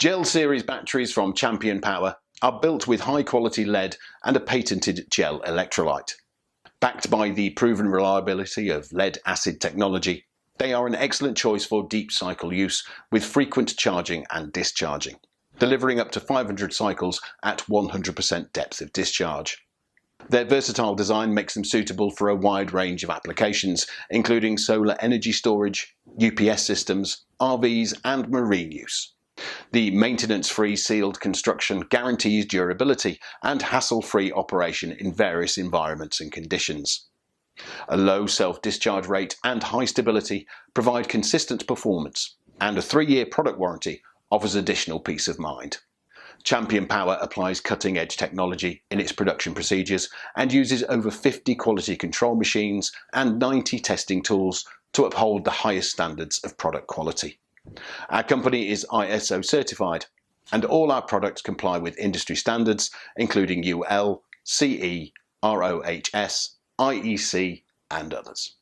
Gel series batteries from Champion Power are built with high quality lead and a patented gel electrolyte. Backed by the proven reliability of lead acid technology, they are an excellent choice for deep cycle use with frequent charging and discharging, delivering up to 500 cycles at 100% depth of discharge. Their versatile design makes them suitable for a wide range of applications, including solar energy storage, UPS systems, RVs and marine use. The maintenance-free sealed construction guarantees durability and hassle-free operation in various environments and conditions. A low self-discharge rate and high stability provide consistent performance, and a 3-year product warranty offers additional peace of mind. Champion Power applies cutting-edge technology in its production procedures and uses over 50 quality control machines and 90 testing tools to uphold the highest standards of product quality. Our company is ISO certified, and all our products comply with industry standards including UL, CE, ROHS, IEC and others.